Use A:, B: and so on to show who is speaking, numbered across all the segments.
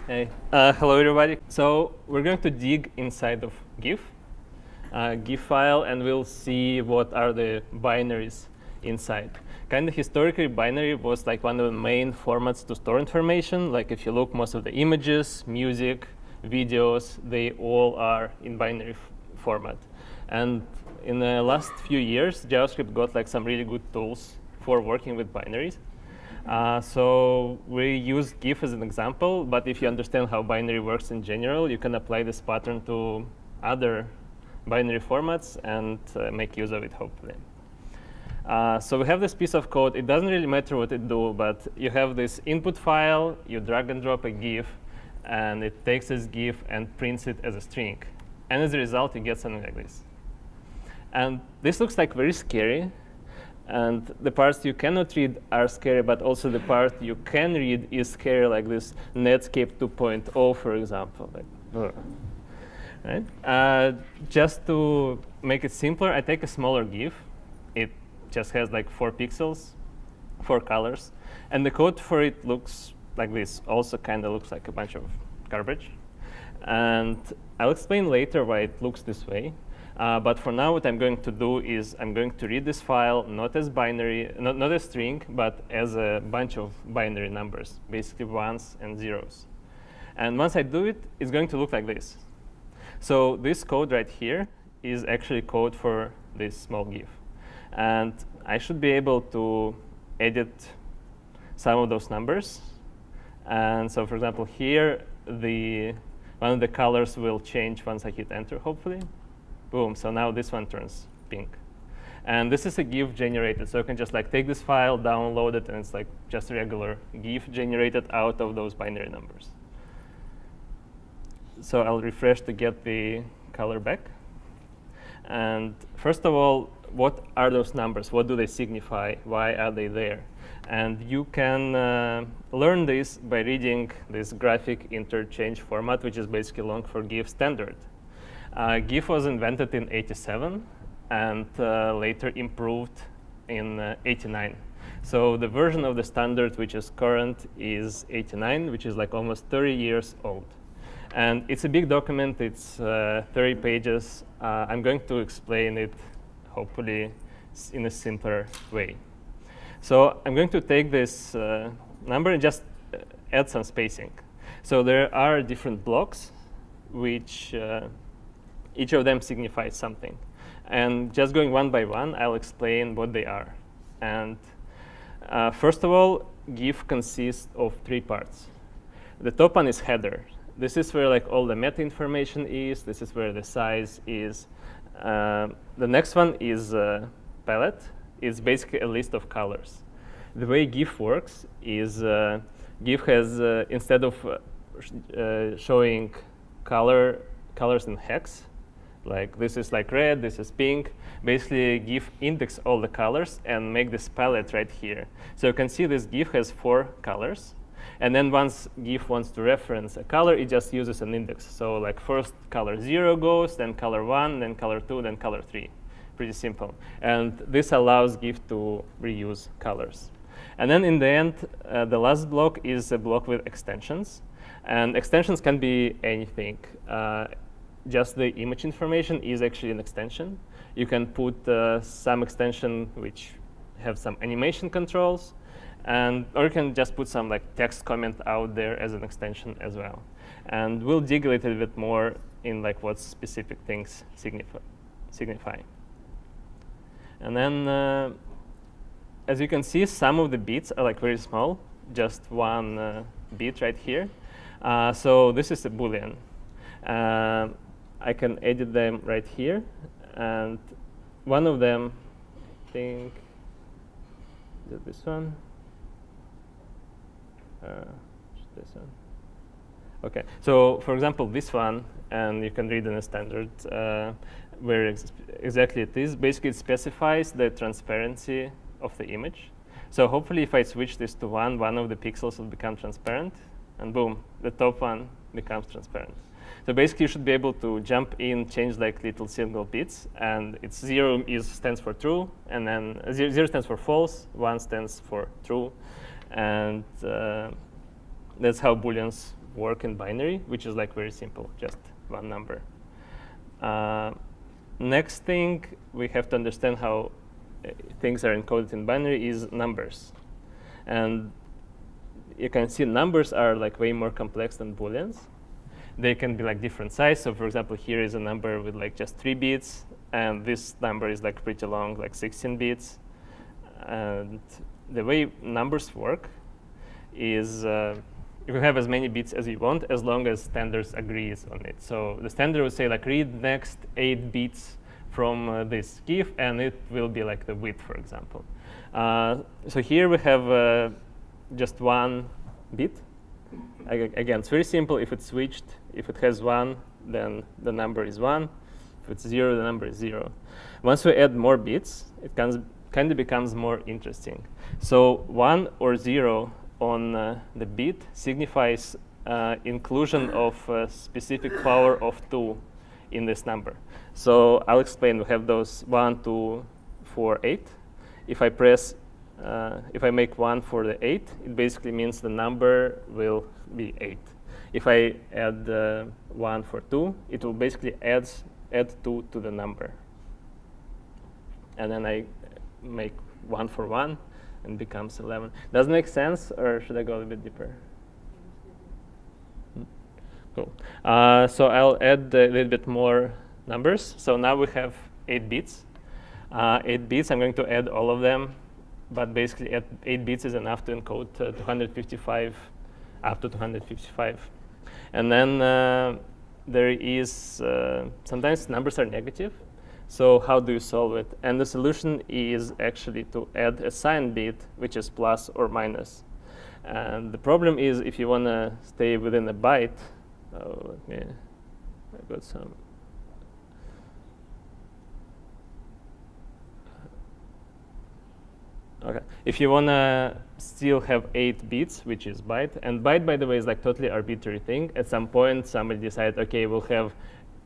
A: Hey, hello everybody. So we're going to dig inside of GIF file, and we'll see what are the binaries inside. Kind of historically, binary was like one of the main formats to store information. Like if you look, most of the images, music, videos, they all are in binary format. And in the last few years, JavaScript got like some really good tools for working with binaries. So we use GIF as an example, but if you understand how binary works in general, you can apply this pattern to other binary formats and make use of it, hopefully. So we have this piece of code. It doesn't really matter what it do, but you have this input file, you drag and drop a GIF, and it takes this GIF and prints it as a string. And as a result, you get something like this. And this looks like very scary. And the parts you cannot read are scary, but also the part you can read is scary, like this Netscape 2.0, for example. Like, right? Just to make it simpler, I take a smaller GIF. It just has like 4 pixels, 4 colors. And the code for it looks like this. Also kind of looks like a bunch of garbage. And I'll explain later why it looks this way. But for now, what I'm going to do is I'm going to read this file not as binary, not as string, but as a bunch of binary numbers, basically ones and zeros. And once I do it, it's going to look like this. So this code right here is actually code for this small GIF. And I should be able to edit some of those numbers. And so, for example, here, one of the colors will change once I hit enter, hopefully. Boom, so now this one turns pink. And this is a GIF generated, so you can just like take this file, download it, and it's like just a regular GIF generated out of those binary numbers. So I'll refresh to get the color back. And first of all, what are those numbers? What do they signify? Why are they there? And you can learn this by reading this graphic interchange format, which is basically long for GIF standard. GIF was invented in '87 and later improved in '89. So the version of the standard which is current is '89, which is like almost 30 years old. And it's a big document. It's 30 pages. I'm going to explain it, hopefully, in a simpler way. So I'm going to take this number and just add some spacing. So there are different blocks, which each of them signifies something. And just going one by one, I'll explain what they are. And first of all, GIF consists of 3 parts. The top one is header. This is where like all the meta information is. This is where the size is. The next one is palette. It's basically a list of colors. The way GIF works is GIF has, instead of showing colors in hex, like this is like red, this is pink. Basically, GIF index all the colors and make this palette right here. So you can see this GIF has 4 colors. And then once GIF wants to reference a color, it just uses an index. So like first color 0 goes, then color 1, then color 2, then color 3. Pretty simple. And this allows GIF to reuse colors. And then in the end, the last block is a block with extensions. And extensions can be anything. Just the image information is actually an extension. You can put some extension which have some animation controls, or you can just put some like text comment out there as an extension as well. And we'll dig a little bit more in like what specific things signify. And then, as you can see, some of the bits are like very small, just one bit right here. So this is a Boolean. I can edit them right here, and one of them, I think, is it this one? This one. OK, so for example, this one, and you can read in a standard where exactly it is. Basically, it specifies the transparency of the image. So hopefully, if I switch this to 1, one of the pixels will become transparent, and boom, the top one becomes transparent. So basically, you should be able to jump in, change like little single bits, and it's 0 stands for true, and then 0 stands for false, 1 stands for true, and that's how Booleans work in binary, which is like very simple, just one number. Next thing we have to understand how things are encoded in binary is numbers. And you can see numbers are like way more complex than Booleans. They can be like different size. So for example, here is a number with like just 3 bits, and this number is like pretty long, like 16 bits. And the way numbers work is you can have as many bits as you want as long as standards agrees on it. So the standard will say like read next 8 bits from this GIF, and it will be like the width, for example. So here we have just 1 bit. Again, it's very simple. If it's switched, if it has 1, then the number is 1. If it's 0, the number is 0. Once we add more bits, it kind of becomes more interesting. So 1 or 0 on the bit signifies inclusion of a specific power of 2 in this number. So I'll explain. We have those 1, 2, 4, 8. If I press if I make 1 for the 8, it basically means the number will be 8. If I add 1 for 2, it will basically add 2 to the number. And then I make 1 for 1, and becomes 11. Does it make sense, or should I go a little bit deeper? Cool. So I'll add a little bit more numbers. So now we have 8 bits. 8 bits, I'm going to add all of them. But basically, 8 bits is enough to encode 255, up to 255. And then there is, sometimes numbers are negative. So how do you solve it? And the solution is actually to add a sign bit, which is plus or minus. And the problem is if you want to stay within a byte, I got some. Okay. If you want to still have 8 bits, which is byte, and byte, by the way, is like totally arbitrary thing. At some point, somebody decided, okay, we'll have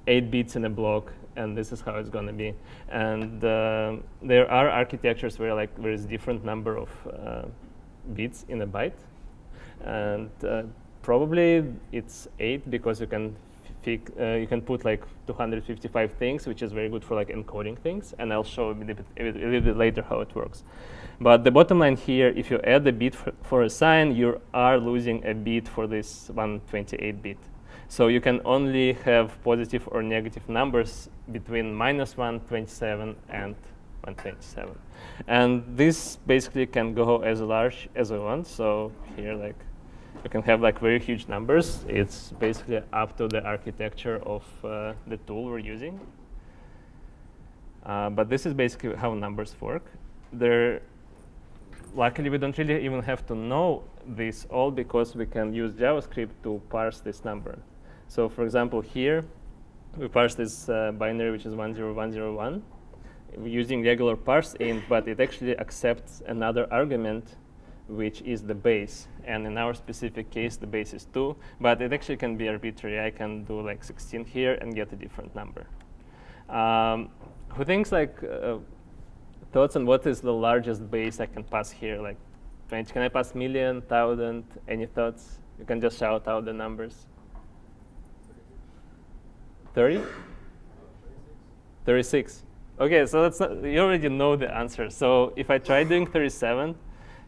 A: 8 bits in a block, and this is how it's going to be. And there are architectures where like there is different number of bits in a byte, and probably it's 8 because you can put like 255 things, which is very good for like encoding things, and I'll show a little bit later how it works. But the bottom line here, if you add a bit for a sign, you are losing a bit for this 128-bit. So you can only have positive or negative numbers between -127 and 127. And this basically can go as large as we want. So here, like, you can have like very huge numbers. It's basically up to the architecture of the tool we're using. But this is basically how numbers work. Luckily, we don't really even have to know this all because we can use JavaScript to parse this number. So for example, here, we parse this binary, which is 10101, using regular parse int, but it actually accepts another argument, which is the base. And in our specific case, the base is 2, but it actually can be arbitrary. I can do like 16 here and get a different number. Who thinks like, thoughts on what is the largest base I can pass here? Like, can I pass million, 1,000? Any thoughts? You can just shout out the numbers. 30? 36. Okay, so that's not, you already know the answer. So if I try doing 37,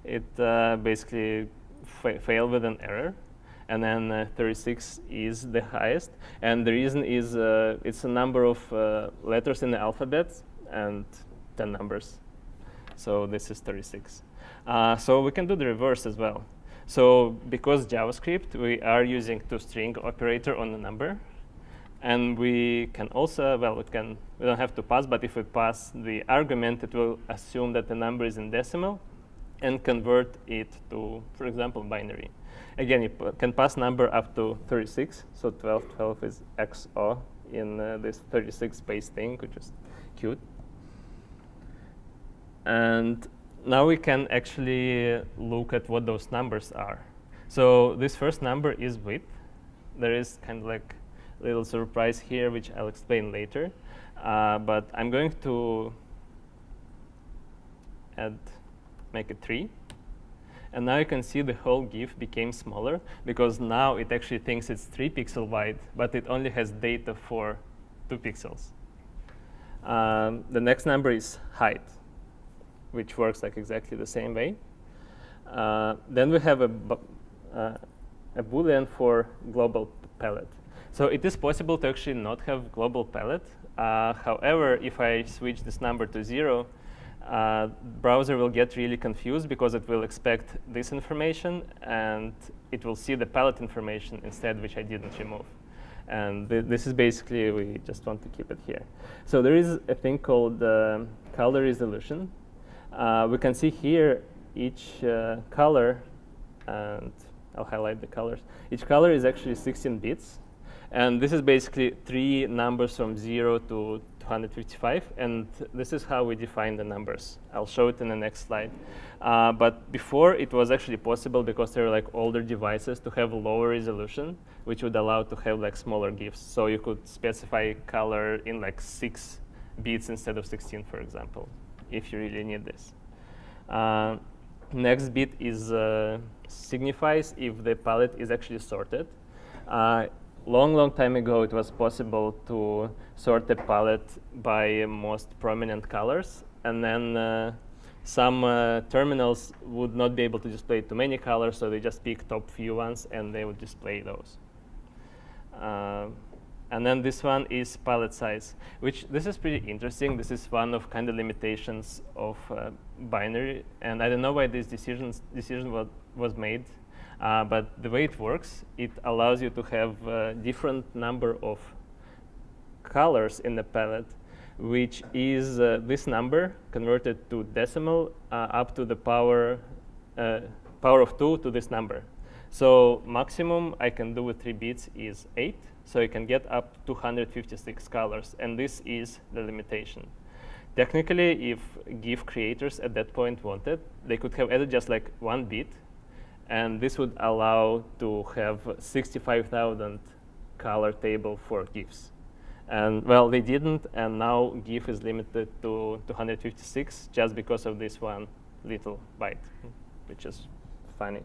A: it basically failed with an error. And then 36 is the highest. And the reason is it's a number of letters in the alphabet and 10 numbers. So this is 36. So we can do the reverse as well. So because JavaScript, we are using toString operator on the number. And we can also, well, we don't have to pass, but if we pass the argument, it will assume that the number is in decimal and convert it to, for example, binary. Again, you can pass number up to 36. So 12 is XO in this 36 base thing, which is cute. And now we can actually look at what those numbers are. So this first number is width. There is kind of like a little surprise here, which I'll explain later. But I'm going to make it 3. And now you can see the whole GIF became smaller because now it actually thinks it's 3 pixels wide, but it only has data for 2 pixels. The next number is height, which works like exactly the same way. Then we have a Boolean for global palette. So it is possible to actually not have global palette. However, if I switch this number to 0, browser will get really confused because it will expect this information and it will see the palette information instead, which I didn't remove. And this is basically, we just want to keep it here. So there is a thing called color resolution. We can see here each color, and I'll highlight the colors. Each color is actually 16 bits. And this is basically 3 numbers from 0 to 255. And this is how we define the numbers. I'll show it in the next slide. But before, it was actually possible because there were like older devices to have lower resolution, which would allow to have like smaller GIFs. So you could specify color in like 6 bits instead of 16, for example, if you really need this. Next bit is signifies if the palette is actually sorted. Long time ago, it was possible to sort the palette by most prominent colors, and then some terminals would not be able to display too many colors, so they just pick top few ones and they would display those. And then this one is palette size, which this is pretty interesting. This is one of kind of limitations of binary, and I don't know why this decision was made. But the way it works, it allows you to have a different number of colors in the palette, which is this number converted to decimal up to the power of 2 to this number. So maximum I can do with 3 bits is 8. So you can get up to 256 colors. And this is the limitation. Technically, if GIF creators at that point wanted, they could have added just like 1 bit. And this would allow to have 65,000 color table for GIFs. And well, they didn't, and now GIF is limited to 256 just because of this one little byte, which is funny.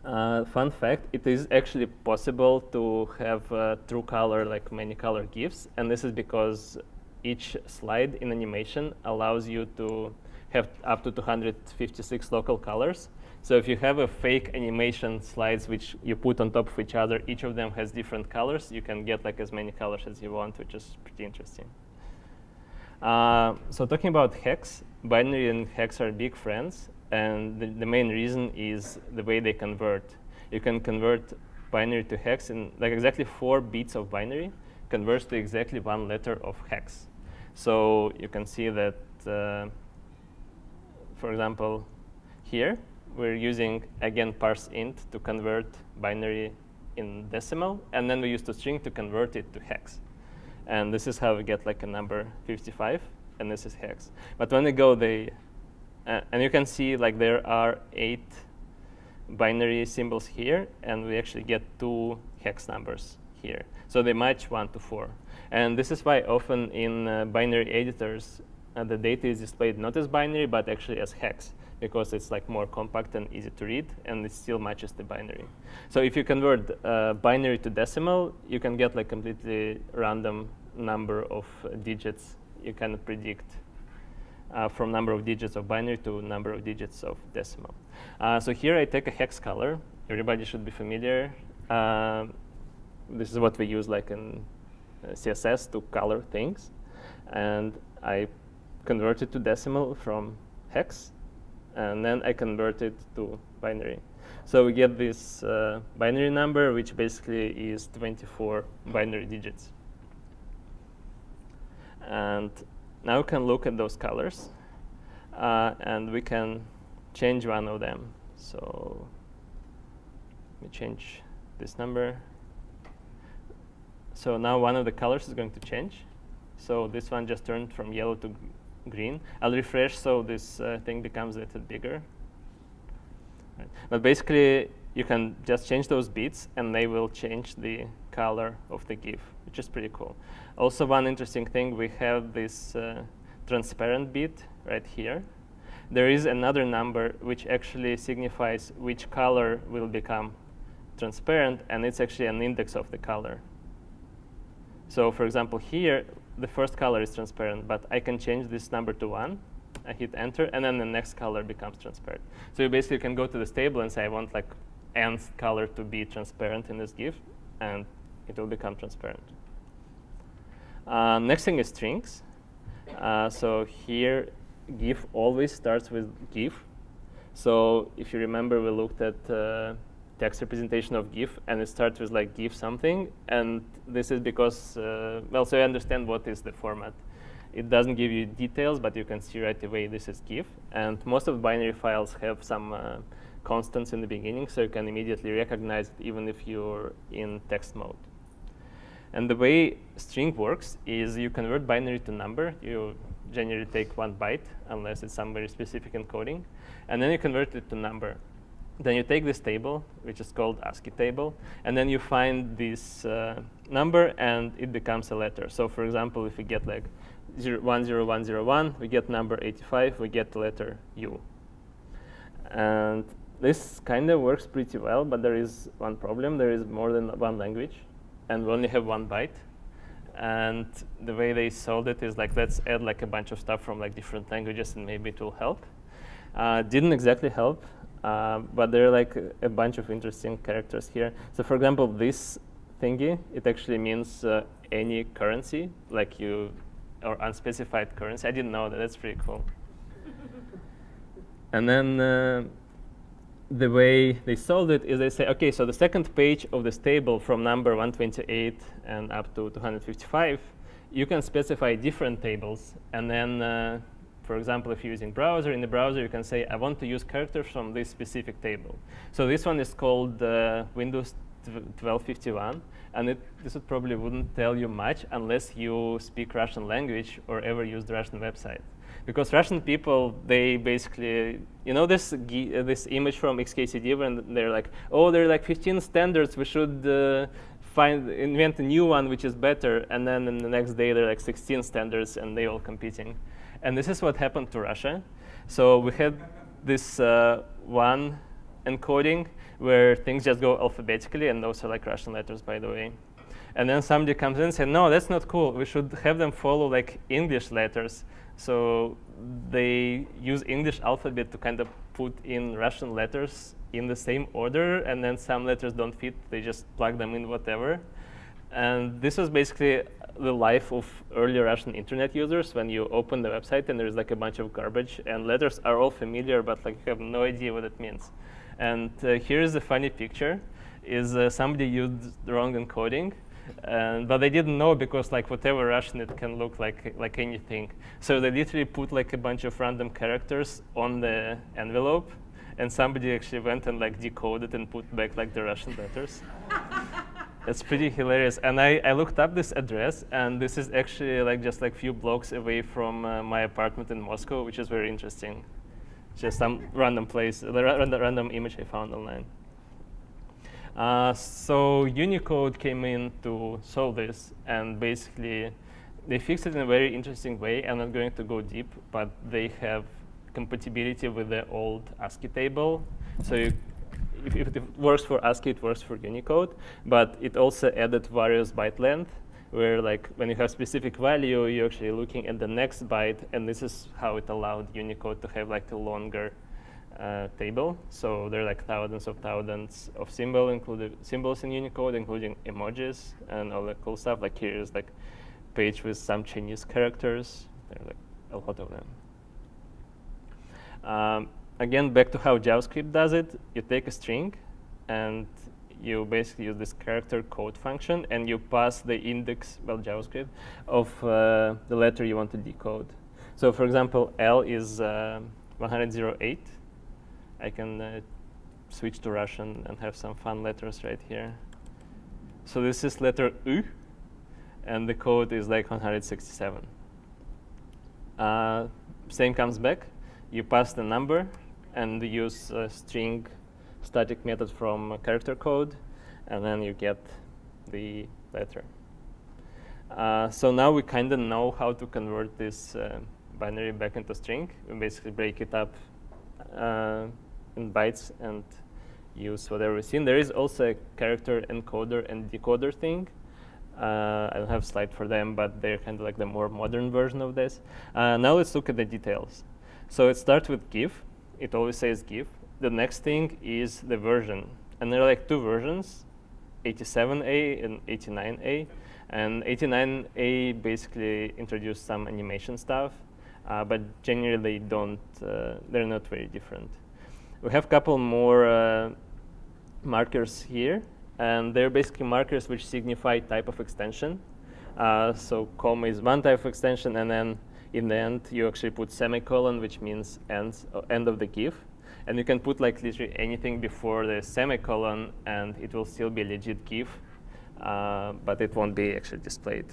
A: Fun fact, it is actually possible to have true color, like many color GIFs, and this is because each slide in animation allows you to have up to 256 local colors. So if you have a fake animation slides which you put on top of each other, each of them has different colors, you can get like as many colors as you want, which is pretty interesting. So talking about hex, binary and hex are big friends, and the main reason is the way they convert. You can convert binary to hex in like exactly 4 bits of binary converts to exactly 1 letter of hex. So you can see that, for example, here, we're using, again, parse int to convert binary in decimal, and then we use toString to convert it to hex. And this is how we get like a number 55, and this is hex. But when we go, and you can see like there are 8 binary symbols here, and we actually get 2 hex numbers here. So they match 1 to 4. And this is why often in binary editors, the data is displayed not as binary, but actually as hex, because it's like more compact and easy to read, and it still matches the binary. So if you convert binary to decimal, you can get like completely random number of digits. You cannot predict from number of digits of binary to number of digits of decimal. So here I take a hex color. Everybody should be familiar. This is what we use like in CSS to color things. And I convert it to decimal from hex, and then I convert it to binary. So we get this binary number, which basically is 24 binary digits. And now we can look at those colors, and we can change one of them. So we change this number. So now one of the colors is going to change. So this one just turned from yellow to green. I'll refresh so this thing becomes a little bigger. Right. But basically, you can just change those bits, and they will change the color of the GIF, which is pretty cool. Also, one interesting thing, we have this transparent bit right here. there is another number which actually signifies which color will become transparent, and it's actually an index of the color. So for example, here, the first color is transparent, but I can change this number to 1. I hit enter, and then the next color becomes transparent. So you basically can go to this table and say, I want like nth color to be transparent in this GIF, and it will become transparent. Next thing is strings. So here, GIF always starts with GIF. So if you remember, we looked at text representation of GIF, and it starts with like GIF something. And this is because, well, so you understand what is the format. It doesn't give you details, but you can see right away this is GIF. And most of the binary files have some constants in the beginning, so you can immediately recognize it even if you're in text mode. And the way string works is you convert binary to number. You generally take 1 byte, unless it's some very specific encoding. And then you convert it to number. Then you take this table, which is called ASCII table, and then you find this number, and it becomes a letter. So for example, if we get like 10101, we get number 85, we get the letter U. And this kind of works pretty well, but there is one problem. There is more than one language, and we only have 1 byte. And the way they solved it is like, let's add like a bunch of stuff from like different languages, and maybe it will help. Didn't exactly help, but there are like a bunch of interesting characters here. So for example, this thingy, it actually means any currency, like you, or unspecified currency. I didn't know that. That's pretty cool. And then the way they solved it is they say, OK, so the second page of this table from number 128 and up to 255, you can specify different tables. And then, for example, if you're using browser, in the browser, you can say, I want to use characters from this specific table. So this one is called Windows 1251. And this would probably wouldn't tell you much unless you speak Russian language or ever use the Russian website. Because Russian people, they basically, you know this image from XKCD when they're like, oh, there are like 15 standards, we should invent a new one which is better. And then in the next day, there are like 16 standards, and they all competing. And this is what happened to Russia. So we had this one encoding where things just go alphabetically, and those are like Russian letters, by the way. And then somebody comes in and says, no, that's not cool. We should have them follow like English letters. So they use English alphabet to kind of put in Russian letters in the same order, and then some letters don't fit. They just plug them in whatever. And this was basically the life of early Russian internet users when you open the website and there's like a bunch of garbage, and letters are all familiar, but like you have no idea what it means. And here's a funny picture. Is somebody used the wrong encoding, but they didn't know, because like whatever Russian, it can look like anything. So they literally put like a bunch of random characters on the envelope, and somebody actually went and like decoded and put back like the Russian letters. It's pretty hilarious. And I looked up this address, and this is actually like just like few blocks away from my apartment in Moscow, which is very interesting. Just some random place, the random image I found online. So Unicode came in to solve this, and basically they fixed it in a very interesting way. I'm not going to go deep, but they have compatibility with the old ASCII table. So if it works for ASCII, it works for Unicode, but it also added various byte length, where like when you have specific value, you're actually looking at the next byte, and this is how it allowed Unicode to have like a longer table. So there are like thousands of symbols in Unicode, including emojis and all that cool stuff. Like here is like a page with some Chinese characters. There are like a lot of them. Again, back to how JavaScript does it. You take a string, and you basically use this character code function, and you pass the index, well, JavaScript, of the letter you want to decode. So for example, L is 108. I can switch to Russian and have some fun letters right here. So this is letter U, and the code is like 167. Same comes back. You pass the number, and you use string static method from character code, and then you get the letter. So now we kind of know how to convert this binary back into string. We basically break it up in bytes and use whatever we see. And there is also a character encoder and decoder thing. I don't have a slide for them, but they're kind of like the more modern version of this. Now let's look at the details. So it starts with GIF. It always says GIF. The next thing is the version. And there are like two versions, 87A and 89A. And 89A basically introduced some animation stuff, but generally they're not very different. We have a couple more markers here, and they're basically markers which signify type of extension. So comma is one type of extension, and then in the end you actually put semicolon, which means end of the GIF. And you can put like literally anything before the semicolon, and it will still be a legit GIF. But it won't be actually displayed.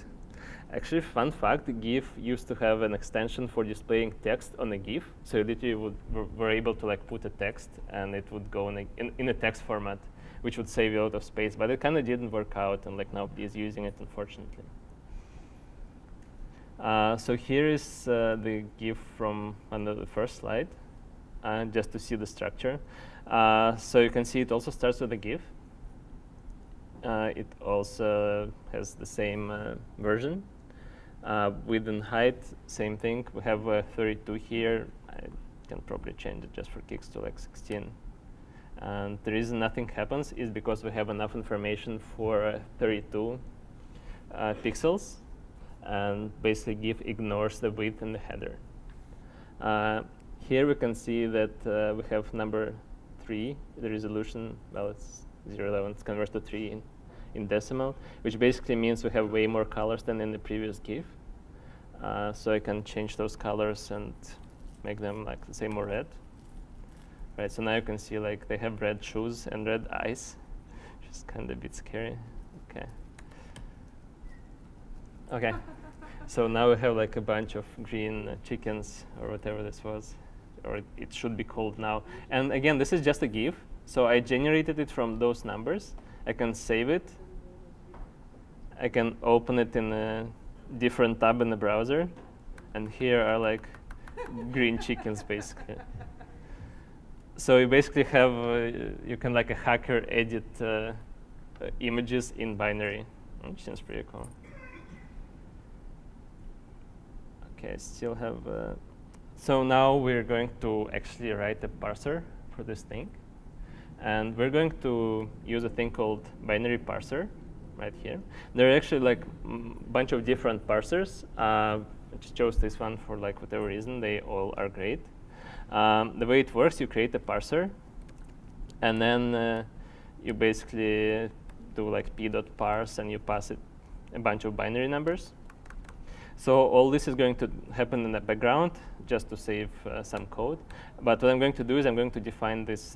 A: Actually, fun fact, GIF used to have an extension for displaying text on a GIF. So you literally were able to like put a text, and it would go in a text format, which would save you a lot of space. But it kind of didn't work out, and like nobody is using it, unfortunately. So here is the GIF from under the first slide, just to see the structure. So you can see it also starts with a GIF. It also has the same version. Width and height, same thing. We have 32 here. I can probably change it just for kicks to like 16. And the reason nothing happens is because we have enough information for 32 pixels. And basically GIF ignores the width in the header. Here we can see that we have number 3, the resolution, well, it's 0.11, it's converted to 3 in decimal, which basically means we have way more colors than in the previous GIF. So I can change those colors and make them like, let's say, more red. Right, so now you can see like they have red shoes and red eyes, which is kind of a bit scary. Okay. So now we have like a bunch of green chickens or whatever this was, or it should be called now. And again, this is just a GIF. So I generated it from those numbers. I can save it. I can open it in a different tab in the browser. And here are like green chickens, basically. So you basically have, you can like a hacker edit images in binary, which seems pretty cool. Okay, I still have, so now we're going to actually write a parser for this thing. And we're going to use a thing called binary parser right here. There are actually like a bunch of different parsers. I just chose this one for like whatever reason. They all are great. The way it works, you create a parser, and then you basically do like p.parse, and you pass it a bunch of binary numbers. So all this is going to happen in the background just to save some code. But what I'm going to do is I'm going to define this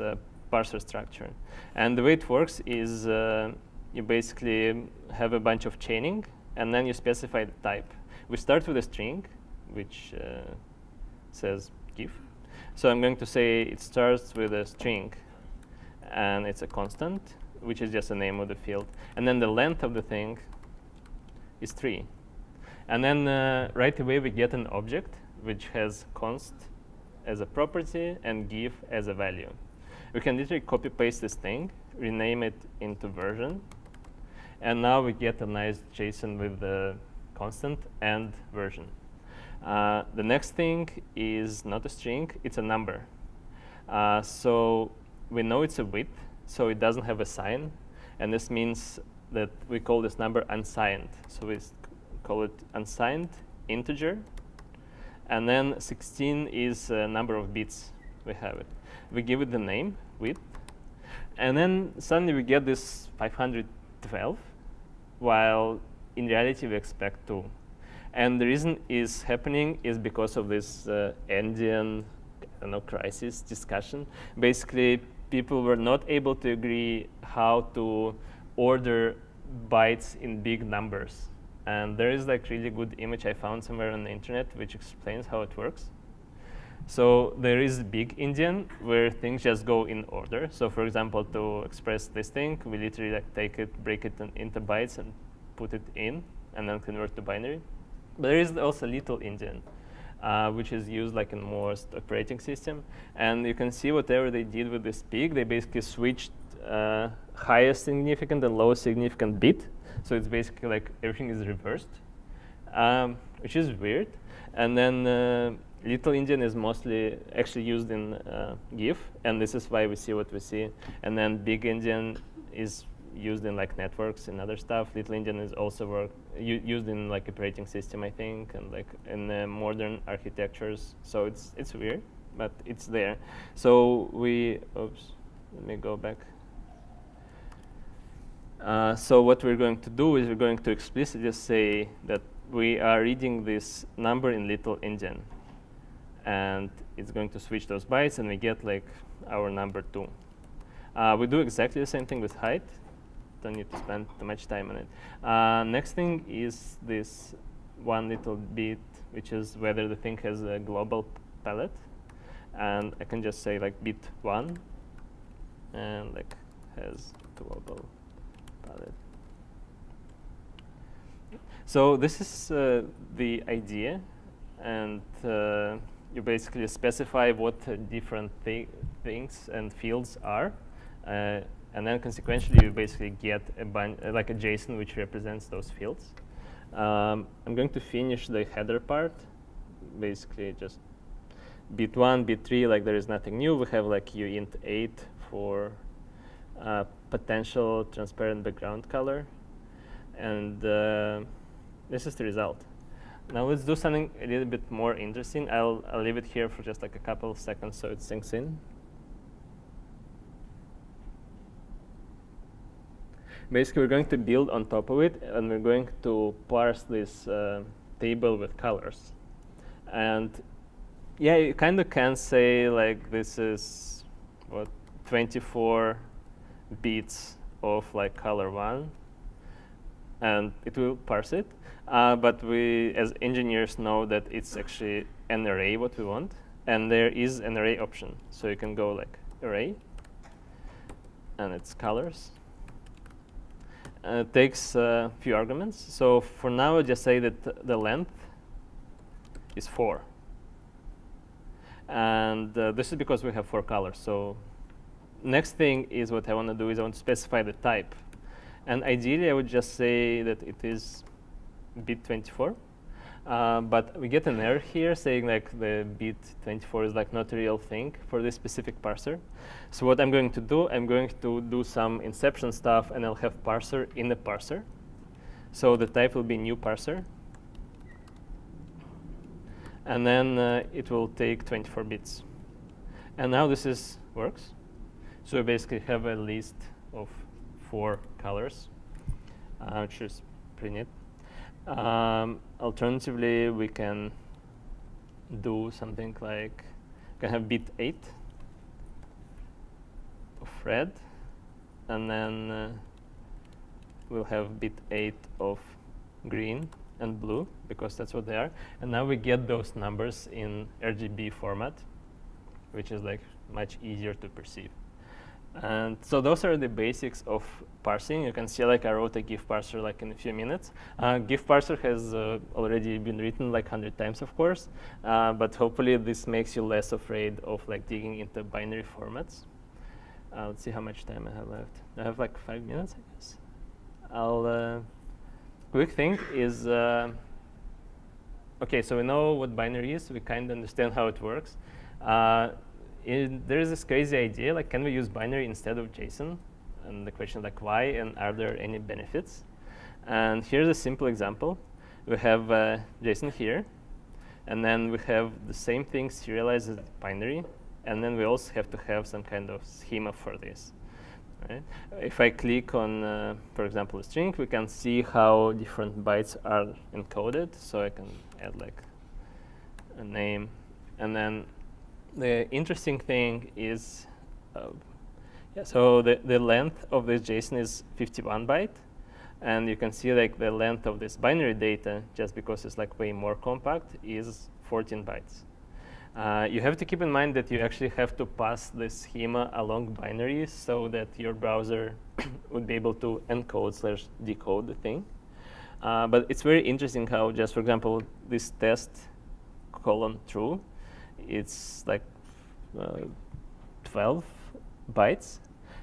A: parser structure. And the way it works is you basically have a bunch of chaining, and then you specify the type. We start with a string, which says GIF. So I'm going to say it starts with a string, and it's a constant, which is just the name of the field. And then the length of the thing is 3. And then right away we get an object which has const as a property and GIF as a value. We can literally copy paste this thing, rename it into version, and now we get a nice JSON with the constant and version. The next thing is not a string, it's a number. So we know it's a width, so it doesn't have a sign, and this means that we call this number unsigned. So we call it unsigned integer, and then 16 is a number of bits we have it. We give it the name, width, and then suddenly we get this 512, while in reality we expect 2. And the reason is happening is because of this Endian crisis discussion. Basically, people were not able to agree how to order bytes in big numbers. And there is like really good image I found somewhere on the internet which explains how it works. So there is big Endian where things just go in order. So for example, to express this thing, we literally like take it, break it into bytes and put it in, and then convert to binary. But there is also little Endian, which is used like in most operating system. And you can see whatever they did with this pig, they basically switched highest significant and lowest significant bit. So it's basically like everything is reversed, which is weird. And then Little Indian is mostly actually used in GIF, and this is why we see what we see. And then Big Indian is used in like networks and other stuff. Little Indian is also used in like operating system, I think, and like in modern architectures. So it's weird, but it's there. So oops, let me go back. So what we're going to do is we're going to explicitly say that we are reading this number in Little Indian, and it's going to switch those bytes, and we get like our number 2. We do exactly the same thing with height. Don't need to spend too much time on it. Next thing is this one little bit, which is whether the thing has a global palette. And I can just say like bit 1, and like has global palette. So this is the idea, and you basically specify what different things and fields are, and then consequentially you basically get like a JSON which represents those fields. I'm going to finish the header part, basically just bit 1, bit 3, like there is nothing new. We have like uint 8 for potential transparent background color, and this is the result. Now let's do something a little bit more interesting. I'll leave it here for just like a couple of seconds so it sinks in. Basically, we're going to build on top of it, and we're going to parse this table with colors. And yeah, you kind of can say like this is what 24 bits of like color 1, and it will parse it. But we, as engineers, know that it's actually an array what we want, and there is an array option. So you can go like array, and it's colors. It takes a few arguments. So for now, I'll just say that the length is 4. And this is because we have 4 colors. So next thing is what I want to do is I want to specify the type. And ideally, I would just say that it is bit 24. But we get an error here saying like the bit 24 is like not a real thing for this specific parser. So what I'm going to do, I'm going to do some inception stuff, and I'll have parser in the parser. So the type will be new parser. And then it will take 24 bits. And now this works. So we basically have a list of 4 colors, which is pretty neat. Alternatively, we can do something like we can have bit 8 of red, and then we'll have bit 8 of green and blue, because that's what they are. And now we get those numbers in RGB format, which is like much easier to perceive. And so those are the basics of parsing. You can see like I wrote a GIF parser like in a few minutes. GIF parser has already been written like 100 times, of course, but hopefully this makes you less afraid of like digging into binary formats. Let's see how much time I have left. I have like 5 minutes, I guess. Quick thing is, okay, so we know what binary is. We kind of understand how it works. There is this crazy idea, like, can we use binary instead of JSON? And the question, like, why, and are there any benefits? And here's a simple example. We have JSON here, and then we have the same thing serialized as binary, and then we also have to have some kind of schema for this. Right? If I click on, for example, a string, we can see how different bytes are encoded. So I can add like a name, and then the interesting thing is, so the length of this JSON is 51 byte, and you can see like the length of this binary data, just because it's like way more compact, is 14 bytes. You have to keep in mind that you actually have to pass the schema along binaries so that your browser would be able to encode/decode the thing. But it's very interesting how, just for example, this test true, it's like 12 bytes,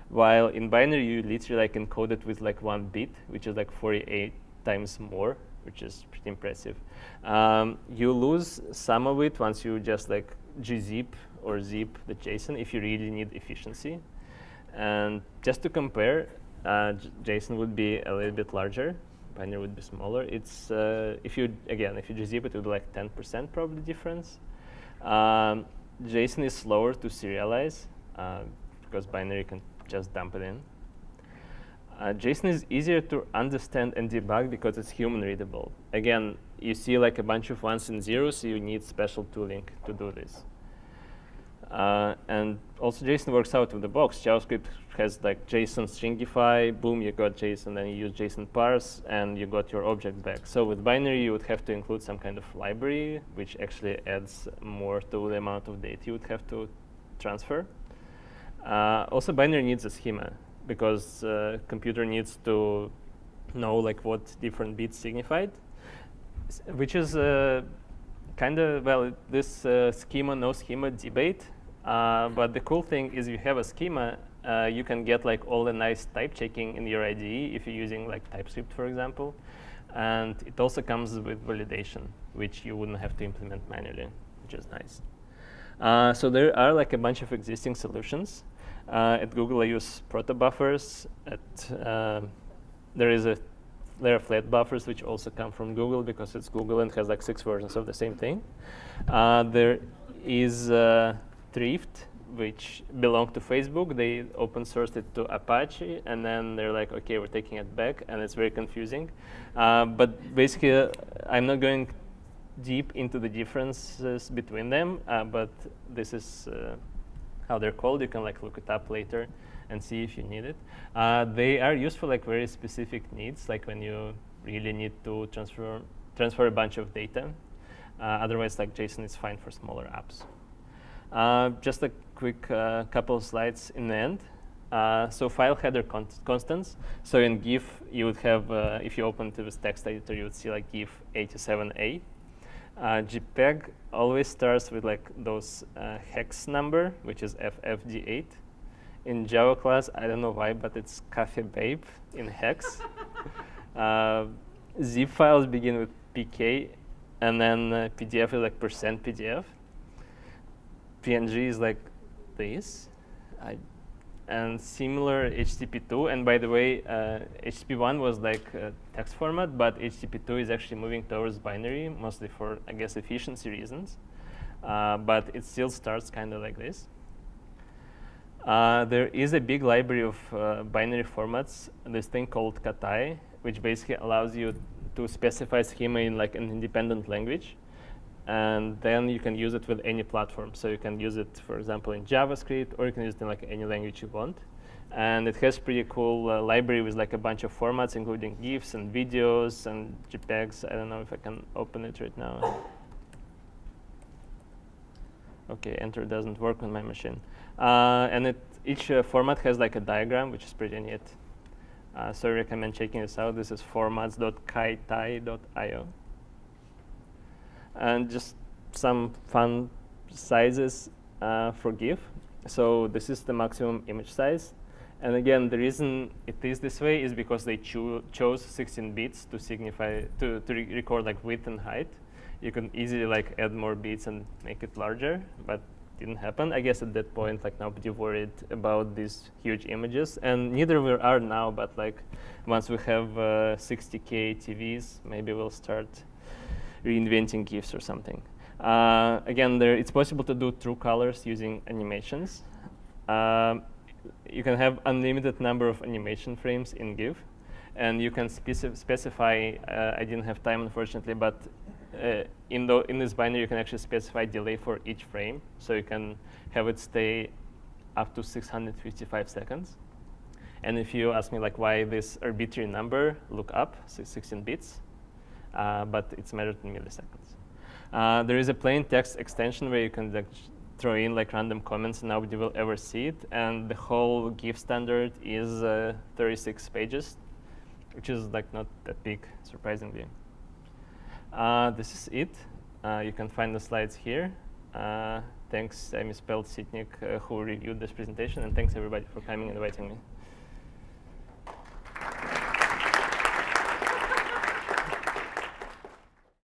A: while in binary you literally like encode it with like 1 bit, which is like 48 times more, which is pretty impressive. You lose some of it once you just like gzip or zip the JSON if you really need efficiency. And just to compare, JSON would be a little bit larger, binary would be smaller. It's if you gzip it would be like 10% probably difference. JSON is slower to serialize because binary can just dump it in. JSON is easier to understand and debug because it's human readable. Again, you see like a bunch of ones and zeros, so you need special tooling to do this. And also JSON works out of the box. JavaScript has like JSON stringify, boom, you got JSON, then you use JSON parse, and you got your object back. So with binary, you would have to include some kind of library, which actually adds more to the amount of data you would have to transfer. Also, binary needs a schema, because computer needs to know like what different bits signified, which is kind of, well, this schema, no schema debate. But the cool thing is you have a schema, you can get like all the nice type checking in your IDE if you're using like TypeScript, for example. And it also comes with validation, which you wouldn't have to implement manually, which is nice. So there are like a bunch of existing solutions. At Google, I use protobuffers. There are flat buffers, which also come from Google because it's Google and has like 6 versions of the same thing. There is Thrift, which belonged to Facebook. They open sourced it to Apache, and then they're like, okay, we're taking it back, and it's very confusing. But basically, I'm not going deep into the differences between them, but this is how they're called. You can like look it up later and see if you need it. They are used for like very specific needs, like when you really need to transfer a bunch of data. Otherwise, like JSON is fine for smaller apps. Just a quick couple of slides in the end. So file header constants. So in GIF, you would have, if you open to this text editor, you would see like GIF 87A. JPEG always starts with like those hex number, which is FFG8. In Java class, I don't know why, but it's Cafe Babe in hex. Zip files begin with PK, and then PDF is like %PDF. PNG is like this, and similar HTTP2. And by the way, HTTP1 was like text format, but HTTP2 is actually moving towards binary, mostly for, I guess, efficiency reasons. But it still starts kind of like this. There is a big library of binary formats, this thing called Katai, which basically allows you to specify schema in like an independent language. And then you can use it with any platform. So you can use it, for example, in JavaScript, or you can use it in like any language you want. And it has pretty cool library with like a bunch of formats, including GIFs and videos and JPEGs. I don't know if I can open it right now. OK, enter doesn't work on my machine. And each format has like a diagram, which is pretty neat. So I recommend checking this out. This is formats.kaitai.io. And just some fun sizes for GIF. So this is the maximum image size. And again, the reason it is this way is because they chose 16 bits to signify to record like width and height. You can easily like add more bits and make it larger, but didn't happen. I guess at that point, like nobody worried about these huge images, and neither we are now. But like once we have 60K TVs, maybe we'll start reinventing GIFs or something. Again, it's possible to do true colors using animations. You can have unlimited number of animation frames in GIF, and you can specify. I didn't have time, unfortunately, but in this binary, you can actually specify delay for each frame, so you can have it stay up to 655 seconds. And if you ask me like why this arbitrary number, look up 16 bits. But it's measured in milliseconds. There is a plain text extension where you can like, throw in like random comments, and nobody will ever see it. And the whole GIF standard is 36 pages, which is like not that big, surprisingly. This is it. You can find the slides here. Thanks, I misspelled Sitnik, who reviewed this presentation, and thanks everybody for coming and inviting me.